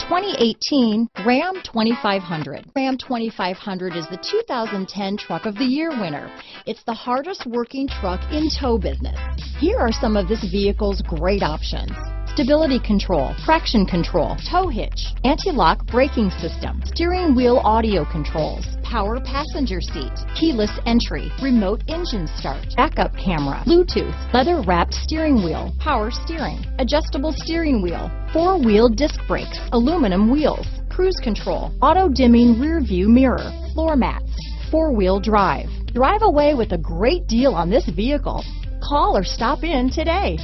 2018 Ram 2500. Ram 2500 is the 2010 Truck of the Year winner. It's the hardest working truck in tow business. Here are some of this vehicle's great options: stability control, traction control, tow hitch, anti-lock braking system, steering wheel audio controls, power passenger seat, keyless entry, remote engine start, backup camera, Bluetooth, leather wrapped steering wheel, power steering, adjustable steering wheel, 4-wheel disc brakes, aluminum wheels, cruise control, auto dimming rear view mirror, floor mats, 4-wheel drive. Drive away with a great deal on this vehicle. Call or stop in today.